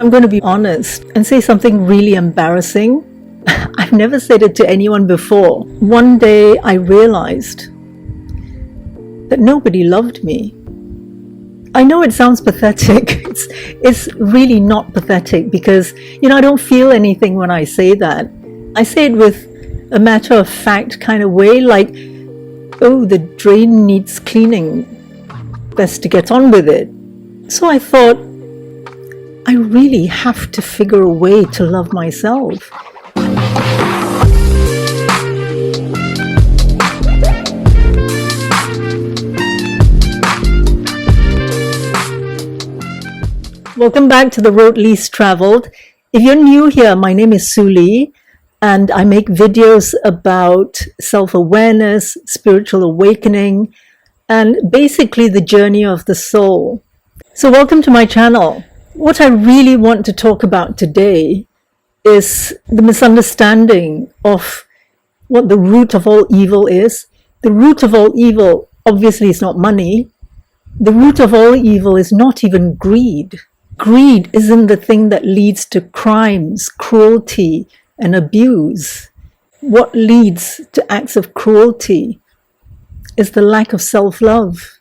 I'm going to be honest and say something really embarrassing. I've never said it to anyone before. One day I realized that nobody loved me. I know it sounds pathetic. It's really not pathetic because, I don't feel anything when I say that. I say it with a matter of fact kind of way, like, oh, the drain needs cleaning. Best to get on with it. So I thought, I really have to figure a way to love myself. Welcome back to the road least traveled. If you're new here, my name is Suli, and I make videos about self-awareness, spiritual awakening, and basically the journey of the soul. So welcome to my channel. What I really want to talk about today is the misunderstanding of what the root of all evil is. The root of all evil obviously is not money. The root of all evil is not even greed. Greed isn't the thing that leads to crimes, cruelty, and abuse. What leads to acts of cruelty is the lack of self-love.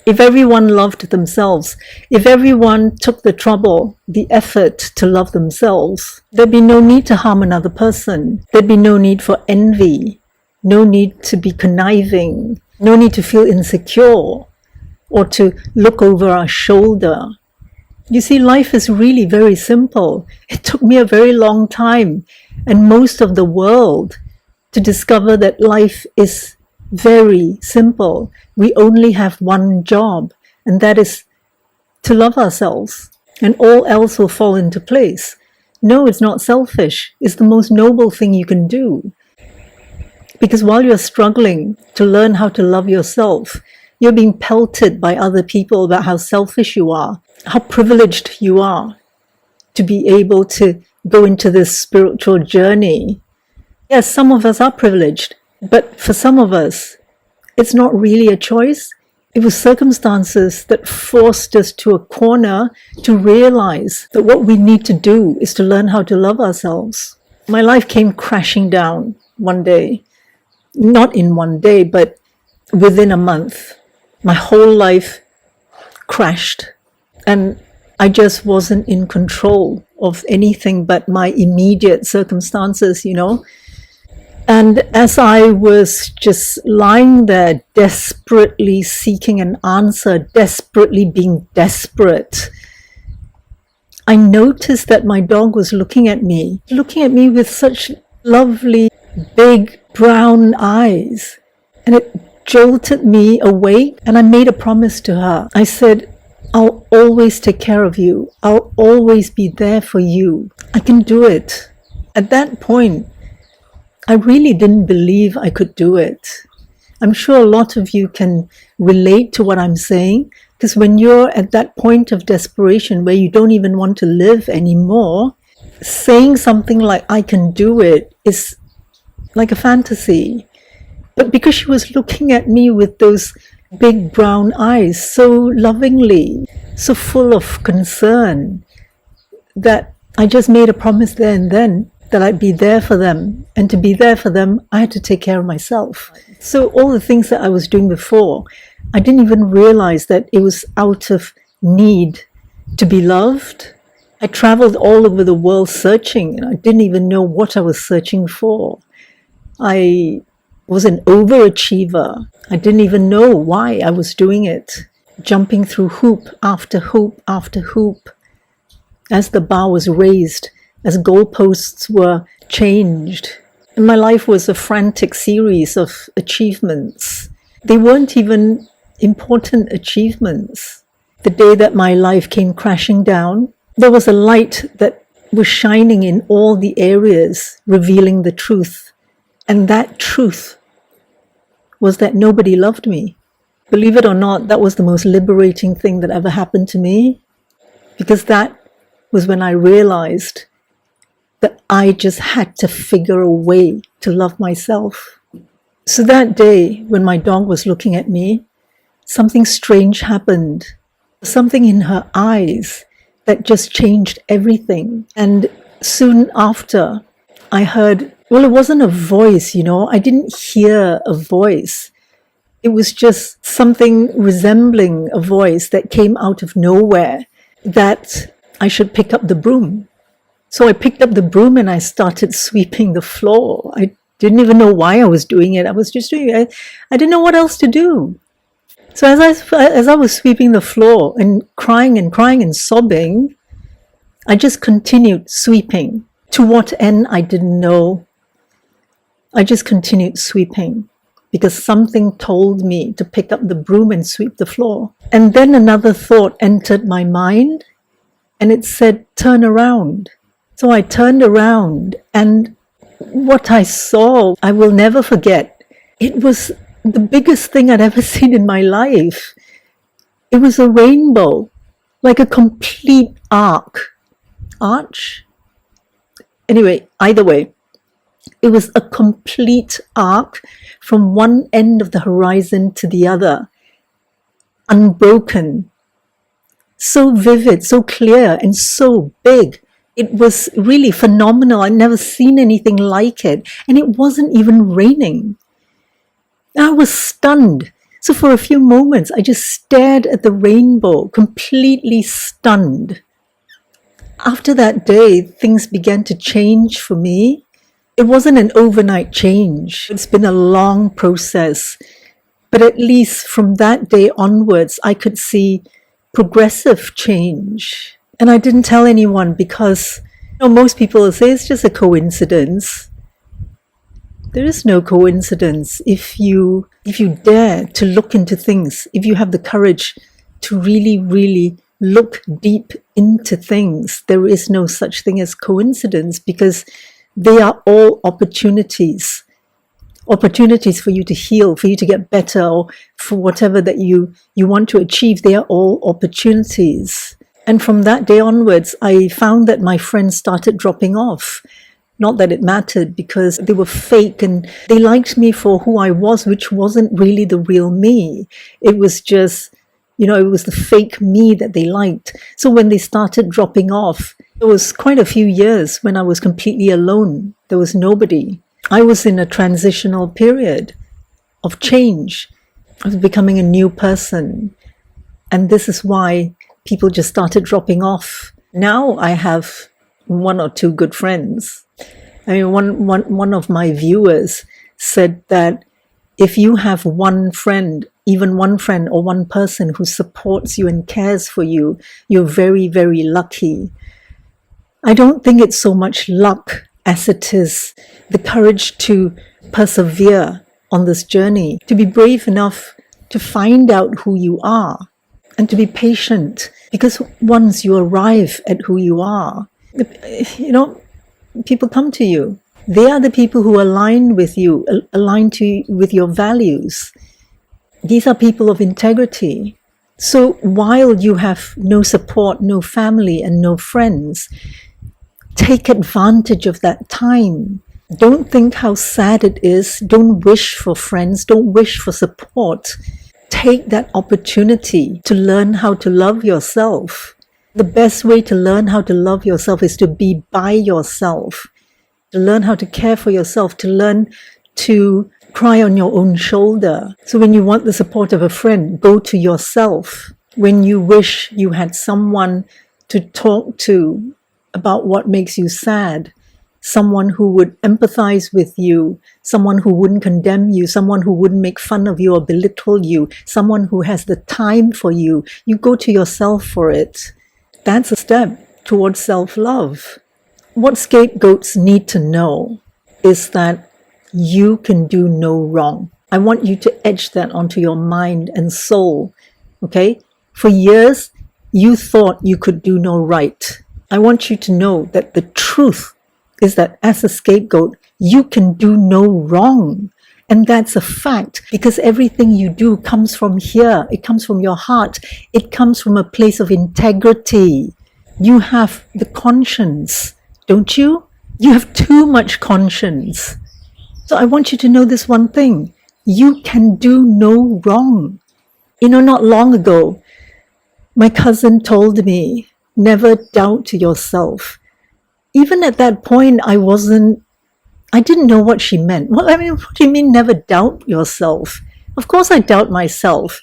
If everyone loved themselves, if everyone took the trouble, the effort to love themselves, there'd be no need to harm another person. There'd be no need for envy, no need to be conniving, no need to feel insecure or to look over our shoulder. You see, life is really very simple. It took me a very long time and most of the world to discover that life is very simple. We only have one job, and that is to love ourselves, and all else will fall into place. No, it's not selfish. It's the most noble thing you can do. Because while you're struggling to learn how to love yourself, you're being pelted by other people about how selfish you are, how privileged you are to be able to go into this spiritual journey. Yes, some of us are privileged, but for some of us, it's not really a choice. It was circumstances that forced us to a corner to realize that what we need to do is to learn how to love ourselves. My life came crashing down one day. Not in one day, but within a month. My whole life crashed. And I just wasn't in control of anything but my immediate circumstances, And as I was just lying there, desperately seeking an answer, desperately being desperate, I noticed that my dog was looking at me with such lovely, big, brown eyes. And it jolted me awake, and I made a promise to her. I said, I'll always take care of you. I'll always be there for you. I can do it. At that point, I really didn't believe I could do it. I'm sure a lot of you can relate to what I'm saying, because when you're at that point of desperation where you don't even want to live anymore, saying something like, I can do it, is like a fantasy. But because she was looking at me with those big brown eyes, so lovingly, so full of concern, that I just made a promise there and then that I'd be there for them. And to be there for them, I had to take care of myself. So all the things that I was doing before, I didn't even realize that it was out of need to be loved. I traveled all over the world searching, and I didn't even know what I was searching for. I was an overachiever. I didn't even know why I was doing it. Jumping through hoop after hoop after hoop. As the bar was raised, as goalposts were changed. And my life was a frantic series of achievements. They weren't even important achievements. The day that my life came crashing down, there was a light that was shining in all the areas, revealing the truth. And that truth was that nobody loved me. Believe it or not, that was the most liberating thing that ever happened to me, because that was when I realized that I just had to figure a way to love myself. So that day, when my dog was looking at me, something strange happened. Something in her eyes that just changed everything. And soon after, I heard, well, it wasn't a voice, I didn't hear a voice. It was just something resembling a voice that came out of nowhere, that I should pick up the broom. So I picked up the broom and I started sweeping the floor. I didn't even know why I was doing it. I was just doing it. I didn't know what else to do. So as I was sweeping the floor and crying and sobbing, I just continued sweeping. To what end, I didn't know. I just continued sweeping because something told me to pick up the broom and sweep the floor. And then another thought entered my mind, and it said, turn around. So I turned around, and what I saw, I will never forget. It was the biggest thing I'd ever seen in my life. It was a rainbow, like a complete arch. Anyway, either way, it was a complete arc from one end of the horizon to the other, unbroken, so vivid, so clear, and so big. It was really phenomenal. I'd never seen anything like it. And it wasn't even raining. I was stunned. So for a few moments, I just stared at the rainbow, completely stunned. After that day, things began to change for me. It wasn't an overnight change. It's been a long process. But at least from that day onwards, I could see progressive change. And I didn't tell anyone because most people will say it's just a coincidence. There is no coincidence. If you dare to look into things, if you have the courage to really, really look deep into things, there is no such thing as coincidence, because they are all opportunities for you to heal, for you to get better, or for whatever that you want to achieve. They are all opportunities. And from that day onwards, I found that my friends started dropping off. Not that it mattered, because they were fake and they liked me for who I was, which wasn't really the real me. It was just, it was the fake me that they liked. So when they started dropping off, there was quite a few years when I was completely alone. There was nobody. I was in a transitional period of change. I was becoming a new person. And this is why people just started dropping off. Now I have one or two good friends. I mean, one of my viewers said that if you have one friend, even one friend or one person who supports you and cares for you, you're very, very lucky. I don't think it's so much luck as it is the courage to persevere on this journey, to be brave enough to find out who you are, and to be patient, because once you arrive at who you are, people come to you. They are the people who align with you, with your values. These are people of integrity. So while you have no support, no family, and no friends, take advantage of that time. Don't think how sad it is. Don't wish for friends. Don't wish for support. Take that opportunity to learn how to love yourself. The best way to learn how to love yourself is to be by yourself, to learn how to care for yourself, to learn to cry on your own shoulder. So when you want the support of a friend, go to yourself. When you wish you had someone to talk to about what makes you sad, someone who would empathize with you, someone who wouldn't condemn you, someone who wouldn't make fun of you or belittle you, someone who has the time for you, you go to yourself for it. That's a step towards self-love. What scapegoats need to know is that you can do no wrong. I want you to etch that onto your mind and soul, okay? For years, you thought you could do no right. I want you to know that the truth is that as a scapegoat, you can do no wrong. And that's a fact, because everything you do comes from here. It comes from your heart. It comes from a place of integrity. You have the conscience, don't you? You have too much conscience. So I want you to know this one thing. You can do no wrong. Not long ago, my cousin told me never doubt yourself. Even at that point, I didn't know what she meant. Well, I mean, what do you mean never doubt yourself? Of course I doubt myself.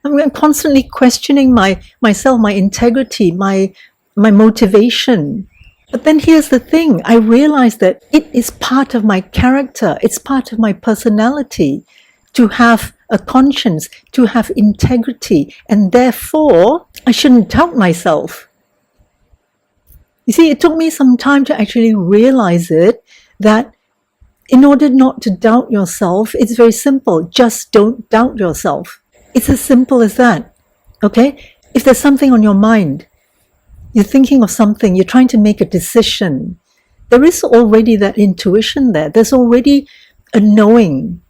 I'm constantly questioning myself, my integrity, my motivation. But then here's the thing. I realized that it is part of my character. It's part of my personality to have a conscience, to have integrity. And therefore, I shouldn't doubt myself. You see, it took me some time to actually realize it, that in order not to doubt yourself, it's very simple. Just don't doubt yourself. It's as simple as that. Okay? If there's something on your mind, you're thinking of something, you're trying to make a decision, there is already that intuition there. There's already a knowing.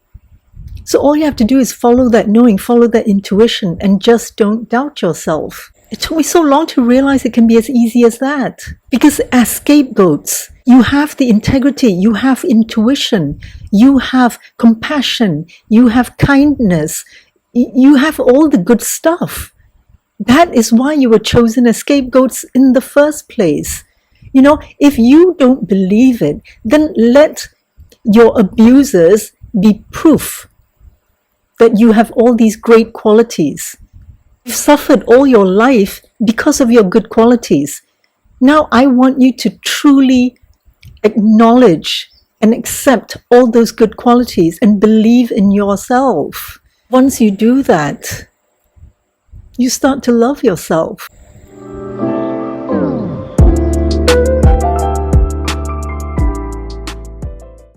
So all you have to do is follow that knowing, follow that intuition, and just don't doubt yourself. It took me so long to realize it can be as easy as that. Because as scapegoats, you have the integrity, you have intuition, you have compassion, you have kindness, you have all the good stuff. That is why you were chosen as scapegoats in the first place. You know, if you don't believe it, then let your abusers be proof that you have all these great qualities. You've suffered all your life because of your good qualities. Now I want you to truly acknowledge and accept all those good qualities and believe in yourself. Once you do that, you start to love yourself.